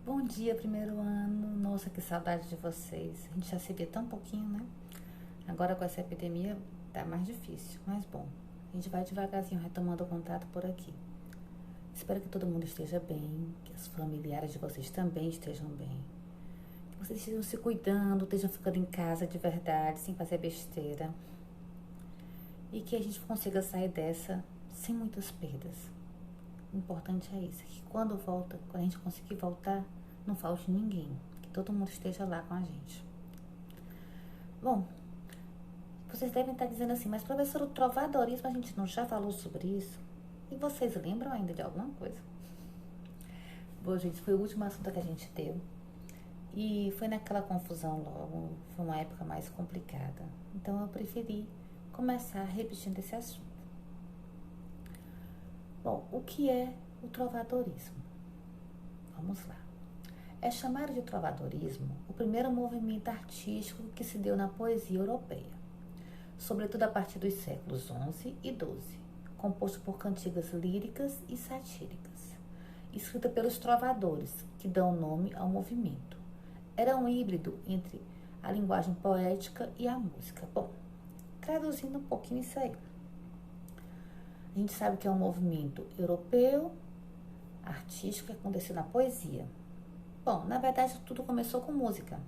Bom dia, primeiro ano. Nossa, que saudade de vocês. A gente já se vê tão pouquinho, né? Agora com essa epidemia tá mais difícil, mas bom. A gente vai devagarzinho retomando o contato por aqui. Espero que todo mundo esteja bem, que os familiares de vocês também estejam bem. Que vocês estejam se cuidando, estejam ficando em casa de verdade, sem fazer besteira. E que a gente consiga sair dessa sem muitas perdas. O importante é isso, que quando a gente conseguir voltar, não falte ninguém, que todo mundo esteja lá com a gente. Bom, vocês devem estar dizendo assim, mas professor, o trovadorismo a gente não já falou sobre isso? E vocês lembram ainda de alguma coisa? Bom, gente, foi o último assunto que a gente deu. E foi naquela confusão logo, foi uma época mais complicada. Então eu preferi começar repetindo esse assunto. Bom, o que é o trovadorismo? Vamos lá. É chamado de trovadorismo o primeiro movimento artístico que se deu na poesia europeia, sobretudo a partir dos séculos XI e XII, composto por cantigas líricas e satíricas, escrita pelos trovadores, que dão nome ao movimento. Era um híbrido entre a linguagem poética e a música. Bom, traduzindo um pouquinho isso aí. A gente sabe que é um movimento europeu, artístico, que aconteceu na poesia. Bom, na verdade tudo começou com música.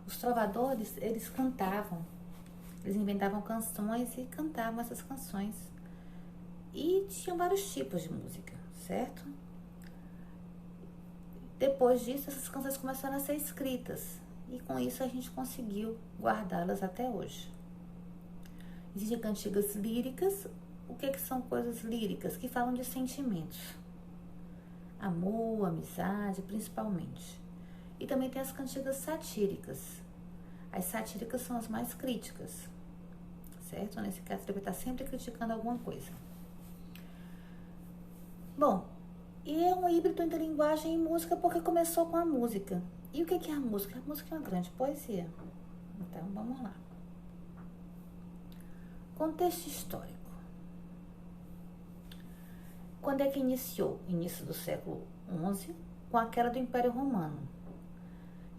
Os trovadores, eles cantavam, eles inventavam canções e cantavam essas canções. E tinham vários tipos de música, certo? Depois disso, essas canções começaram a ser escritas. E com isso a gente conseguiu guardá-las até hoje. Existem cantigas líricas. O que são coisas líricas? Que falam de sentimentos. Amor, amizade, principalmente. E também tem as cantigas satíricas. As satíricas são as mais críticas, certo? Nesse caso, você deve estar sempre criticando alguma coisa. Bom, e é um híbrido entre linguagem e música porque começou com a música. E o que é a música? A música é uma grande poesia. Então, vamos lá. Contexto histórico. Quando é que iniciou? Início do século XI, com a queda do Império Romano.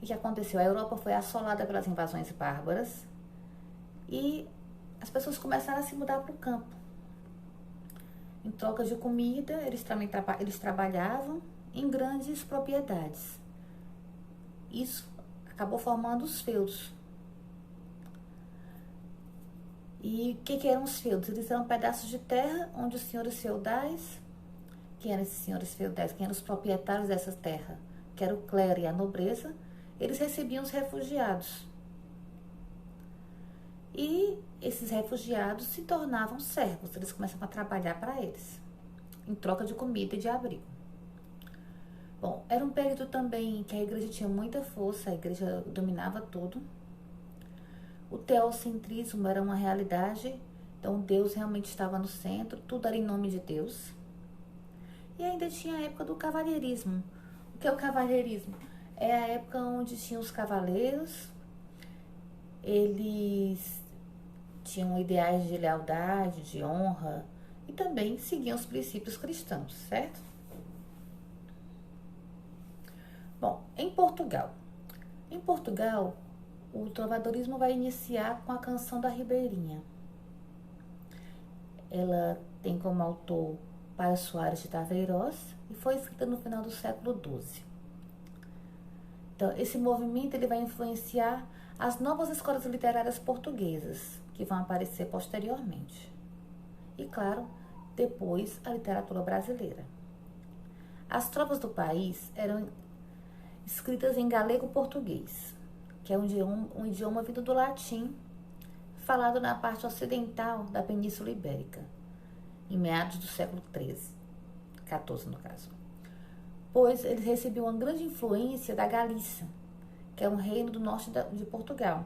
O que aconteceu? A Europa foi assolada pelas invasões bárbaras e as pessoas começaram a se mudar para o campo. Em troca de comida, eles trabalhavam em grandes propriedades. Isso acabou formando os feudos. E o que eram os feudos? Eles eram pedaços de terra onde os senhores feudais, quem eram esses senhores feudais, quem eram os proprietários dessa terra, que era o clero e a nobreza, eles recebiam os refugiados. E esses refugiados se tornavam servos, eles começavam a trabalhar para eles, em troca de comida e de abrigo. Bom, era um período também que a igreja tinha muita força, a igreja dominava tudo. O teocentrismo era uma realidade, então Deus realmente estava no centro, tudo era em nome de Deus. E ainda tinha a época do cavalheirismo. O que é o cavalheirismo? É a época onde tinham os cavaleiros, eles tinham ideais de lealdade, de honra e também seguiam os princípios cristãos, certo? Bom, em Portugal. Em Portugal, o trovadorismo vai iniciar com a canção da Ribeirinha. Ela tem como autor Paio Soares de Taveiroz e foi escrita no final do século XII. Então, esse movimento ele vai influenciar as novas escolas literárias portuguesas, que vão aparecer posteriormente. E, claro, depois a literatura brasileira. As trovas do país eram escritas em galego-português, que é um idioma vindo do latim, falado na parte ocidental da Península Ibérica, em meados do século XIV no caso. Pois eles recebiam uma grande influência da Galícia, que é um reino do norte de Portugal.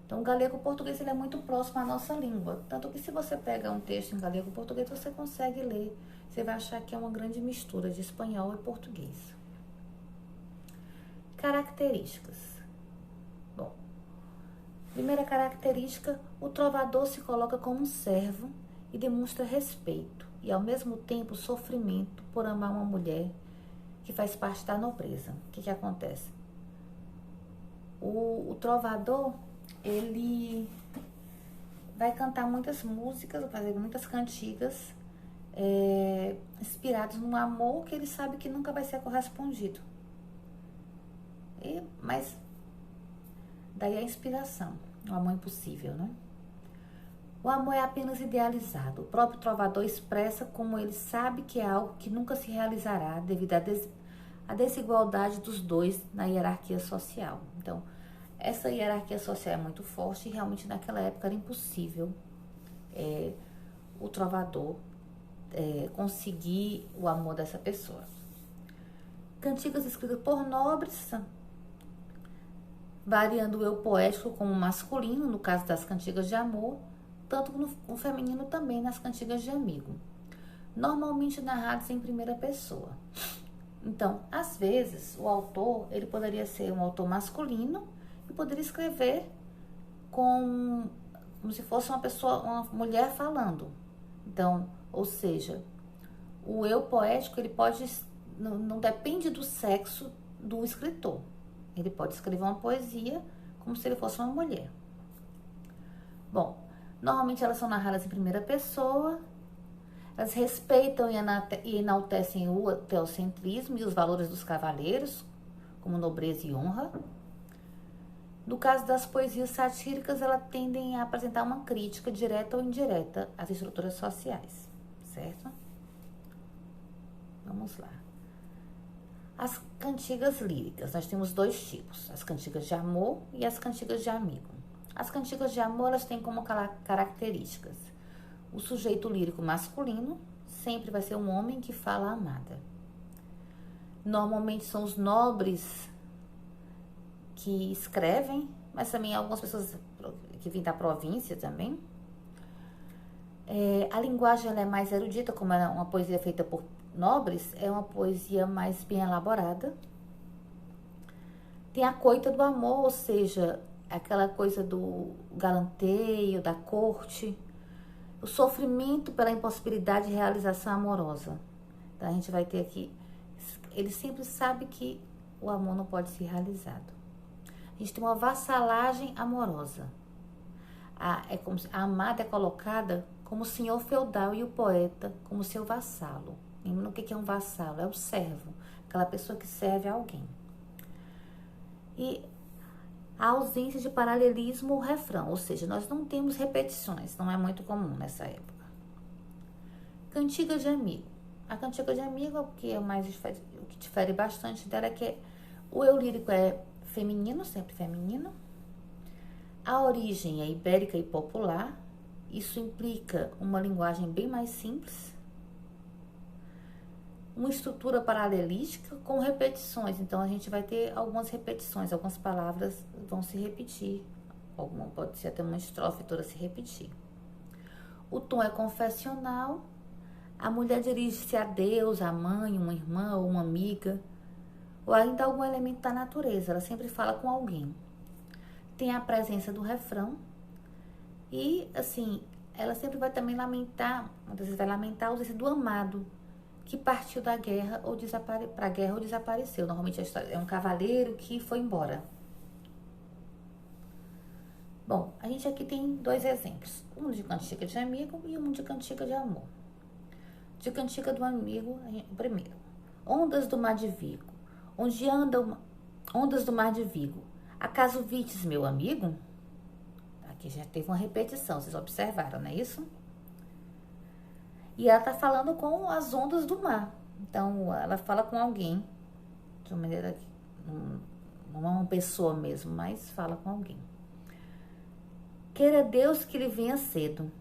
Então, o galego-português ele é muito próximo à nossa língua, tanto que se você pega um texto em galego-português, você consegue ler, você vai achar que é uma grande mistura de espanhol e português. Características. Bom, primeira característica, o trovador se coloca como um servo e demonstra respeito e, ao mesmo tempo, sofrimento por amar uma mulher que faz parte da nobreza. O que acontece? O trovador, ele vai cantar muitas músicas, fazer muitas cantigas inspiradas no amor que ele sabe que nunca vai ser correspondido. Mas daí a inspiração, o amor impossível, né? O amor é apenas idealizado. O próprio trovador expressa como ele sabe que é algo que nunca se realizará devido à desigualdade dos dois na hierarquia social. Então, essa hierarquia social é muito forte e realmente naquela época era impossível o trovador conseguir o amor dessa pessoa. Cantigas escritas por nobres, variando o eu poético como masculino, no caso das cantigas de amor, tanto no feminino também nas cantigas de amigo, normalmente narradas em primeira pessoa. Então, às vezes, o autor, ele poderia ser um autor masculino e poderia escrever como se fosse uma mulher falando. Então, ou seja, o eu poético, ele pode, não depende do sexo do escritor. Ele pode escrever uma poesia como se ele fosse uma mulher. Bom, normalmente elas são narradas em primeira pessoa. Elas respeitam e enaltecem o teocentrismo e os valores dos cavaleiros, como nobreza e honra. No caso das poesias satíricas, elas tendem a apresentar uma crítica direta ou indireta às estruturas sociais, certo? Vamos lá. As cantigas líricas, nós temos dois tipos, as cantigas de amor e as cantigas de amigo. As cantigas de amor, elas têm como características: o sujeito lírico masculino sempre vai ser um homem que fala a amada. Normalmente são os nobres que escrevem, mas também algumas pessoas que vêm da província também. A linguagem ela é mais erudita, como é uma poesia feita por nobres, é uma poesia mais bem elaborada. Tem a coita do amor, ou seja, aquela coisa do galanteio, da corte, o sofrimento pela impossibilidade de realização amorosa. Então a gente vai ter aqui, ele sempre sabe que o amor não pode ser realizado. A gente tem uma vassalagem amorosa. É como se a amada é colocada como o senhor feudal e o poeta como seu vassalo. Lembra o que é um vassalo? É o servo, aquela pessoa que serve a alguém. E a ausência de paralelismo ou refrão, ou seja, nós não temos repetições, não é muito comum nessa época. Cantiga de amigo. A cantiga de amigo, o que difere bastante dela é que o eu lírico é feminino, sempre feminino. A origem é ibérica e popular. Isso implica uma linguagem bem mais simples. Uma estrutura paralelística com repetições. Então, a gente vai ter algumas repetições, algumas palavras vão se repetir. Pode ser até uma estrofe toda se repetir. O tom é confessional. A mulher dirige-se a Deus, a mãe, uma irmã ou uma amiga, ou ainda algum elemento da natureza. Ela sempre fala com alguém. Tem a presença do refrão. E, assim, ela sempre vai também lamentar, às vezes vai lamentar a ausência do amado, que partiu da guerra para a guerra ou desapareceu. Normalmente a história é um cavaleiro que foi embora. Bom, a gente aqui tem dois exemplos. Um de cantiga de amigo e um de cantiga de amor. De cantiga do amigo, primeiro. Ondas do mar de Vigo. Onde andam ondas do mar de Vigo? Acaso vistes meu amigo? Aqui já teve uma repetição, vocês observaram, não é isso? E ela está falando com as ondas do mar. Então, ela fala com alguém, de uma maneira que não é uma pessoa mesmo, mas fala com alguém. Queira Deus que lhe venha cedo.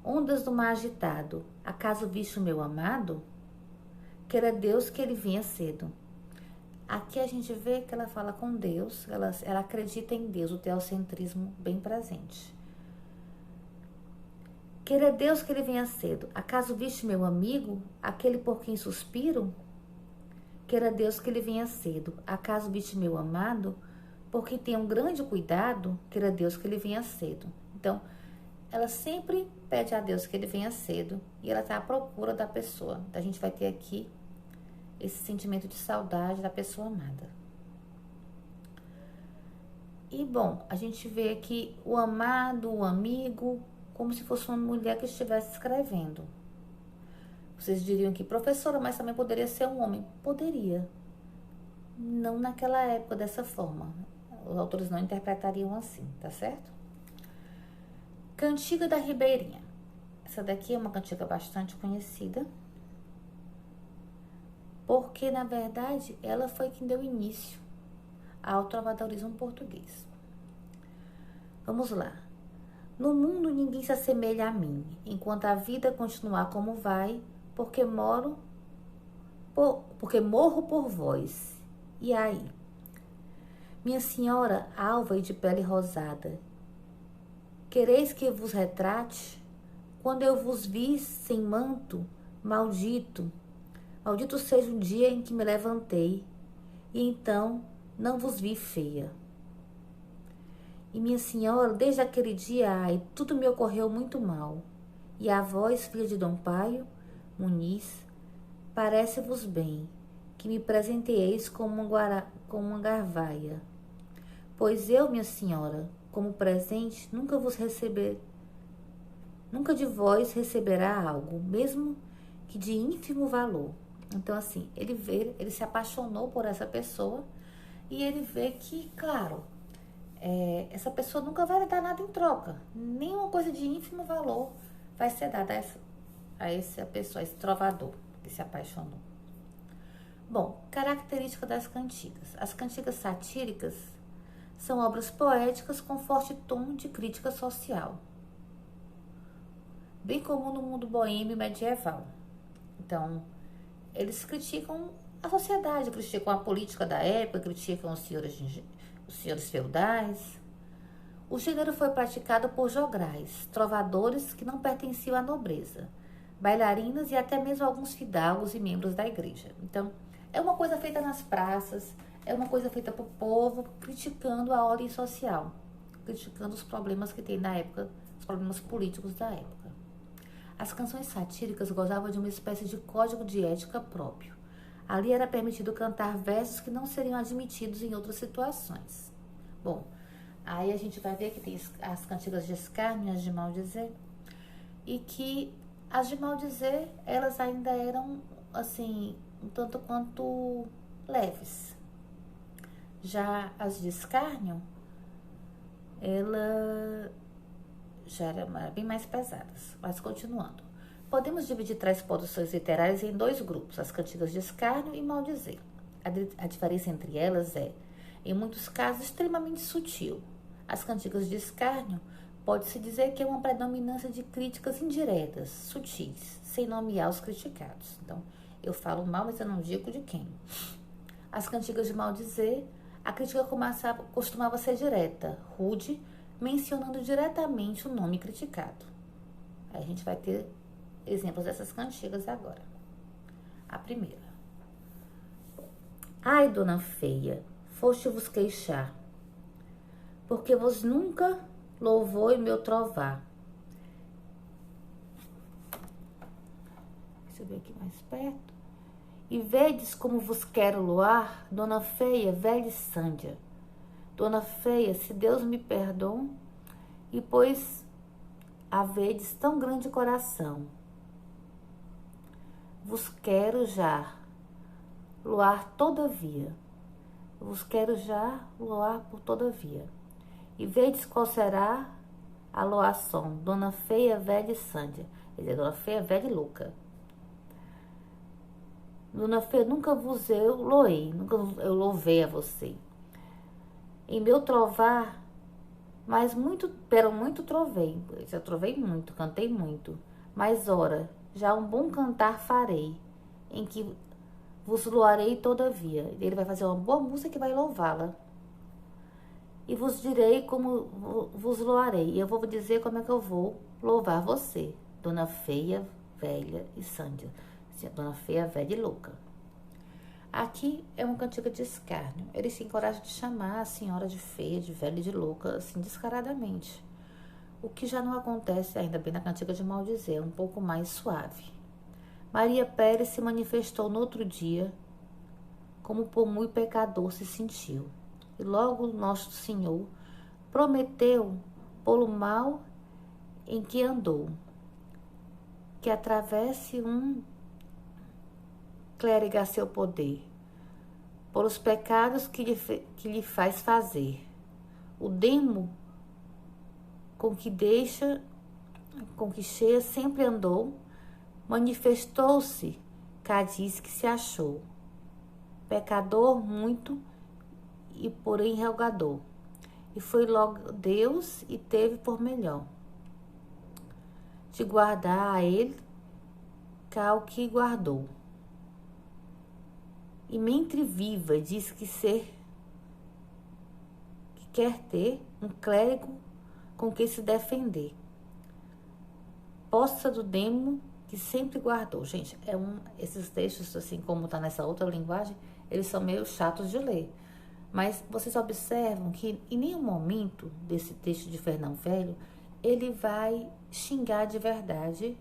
Ondas do mar agitado, acaso viste o meu amado? Queira Deus que ele venha cedo. Aqui a gente vê que ela fala com Deus, ela acredita em Deus, o teocentrismo bem presente. Queira Deus que ele venha cedo. Acaso viste meu amigo, aquele por quem suspiro? Queira Deus que ele venha cedo. Acaso viste meu amado, porque tem um grande cuidado? Queira Deus que ele venha cedo. Então, ela sempre pede a Deus que ele venha cedo e ela está à procura da pessoa. Então, a gente vai ter aqui esse sentimento de saudade da pessoa amada. E bom, a gente vê aqui o amado, o amigo, como se fosse uma mulher que estivesse escrevendo. Vocês diriam que professora, mas também poderia ser um homem. Poderia. Não naquela época dessa forma. Os autores não interpretariam assim, tá certo? Cantiga da Ribeirinha. Essa daqui é uma cantiga bastante conhecida, porque, na verdade, ela foi quem deu início ao trovadorismo português. Vamos lá. No mundo ninguém se assemelha a mim, enquanto a vida continuar como vai, porque morro por vós. E aí? Minha senhora alva e de pele rosada, quereis que vos retrate? Quando eu vos vi sem manto, maldito seja o dia em que me levantei, e então não vos vi feia. E minha senhora, desde aquele dia, ai, tudo me ocorreu muito mal. E a vós, filha de Dom Paio, Muniz, parece-vos bem que me presenteeis como uma garvaia. Pois eu, minha senhora, como presente, nunca de vós receberá algo, mesmo que de ínfimo valor. Então, assim, ele se apaixonou por essa pessoa e ele vê que, claro, essa pessoa nunca vai lhe dar nada em troca. Nenhuma coisa de ínfimo valor vai ser dada a essa pessoa, a esse trovador que se apaixonou. Bom, característica das cantigas. As cantigas satíricas são obras poéticas com forte tom de crítica social, bem comum no mundo boêmio medieval. Então, eles criticam a sociedade, criticam a política da época, criticam os senhores feudais. O gênero foi praticado por jograis, trovadores que não pertenciam à nobreza, bailarinas e até mesmo alguns fidalgos e membros da igreja. Então, é uma coisa feita nas praças, é uma coisa feita para o povo, criticando a ordem social, criticando os problemas que tem na época, os problemas políticos da época. As canções satíricas gozavam de uma espécie de código de ética próprio. Ali era permitido cantar versos que não seriam admitidos em outras situações. Bom, aí a gente vai ver que tem as cantigas de escárnio, as de maldizer, e que as de maldizer, elas ainda eram, assim, um tanto quanto leves. Já as de escárnio, ela já eram bem mais pesadas. Mas continuando. Podemos dividir tais produções literárias em dois grupos, as cantigas de escárnio e maldizer. A diferença entre elas é, em muitos casos, extremamente sutil. As cantigas de escárnio pode-se dizer que é uma predominância de críticas indiretas, sutis, sem nomear os criticados. Então, eu falo mal, mas eu não digo de quem. As cantigas de maldizer, a crítica costumava ser direta, rude, mencionando diretamente o nome criticado. Aí a gente vai ter exemplos dessas cantigas agora. A primeira. Ai, dona feia, foste-vos queixar, porque vos nunca louvou em meu trovar. Deixa eu ver aqui mais perto. E vedes como vos quero loar, dona feia, velha e sândia. Dona feia, se Deus me perdoa, e pois havedes tão grande coração, vos quero já loar todavia. Vos quero já loar por todavia. E vedes qual será a loação, dona feia, velha e sândia. Quer dizer, dona feia, velha e louca. Dona feia, nunca vos eu loei, nunca eu louvei a você. Em meu trovar, mas muito trovei. Já trovei muito, cantei muito. Mas ora, já um bom cantar farei, em que vos louarei todavia. Ele vai fazer uma boa música que vai louvá-la. E vos direi como vos louarei. E eu vou dizer como é que eu vou louvar você, dona feia, velha e sândia. Dona feia, velha e louca. Aqui é uma cantiga de escárnio. Ele se encoraja de chamar a senhora de feia, de velha e de louca, assim, descaradamente. O que já não acontece ainda bem na cantiga de maldizer, um pouco mais suave. Maria Pérez se manifestou no outro dia, como por muito pecador se sentiu. E logo nosso Senhor prometeu pelo mal em que andou, que atravesse um clérigo a seu poder, por os pecados que lhe faz fazer. O demo com que cheia sempre andou, manifestou-se, cadiz que se achou, pecador muito e porém rogador, e foi logo Deus e teve por melhor de guardar a ele cá o que guardou. E mente viva diz que quer ter um clérigo com que se defender, poça do demo que sempre guardou. Gente, esses textos, assim como tá nessa outra linguagem, eles são meio chatos de ler. Mas vocês observam que em nenhum momento desse texto de Fernão Velho, ele vai xingar de verdade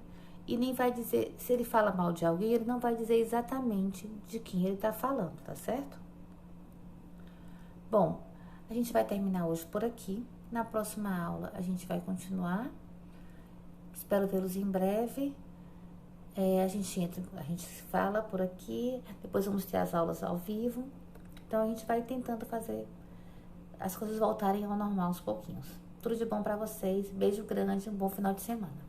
e nem vai dizer, se ele fala mal de alguém, ele não vai dizer exatamente de quem ele tá falando, tá certo? Bom, a gente vai terminar hoje por aqui. Na próxima aula a gente vai continuar. Espero vê-los em breve. A gente se fala por aqui, depois vamos ter as aulas ao vivo. Então a gente vai tentando fazer as coisas voltarem ao normal aos pouquinhos. Tudo de bom para vocês, beijo grande, um bom final de semana.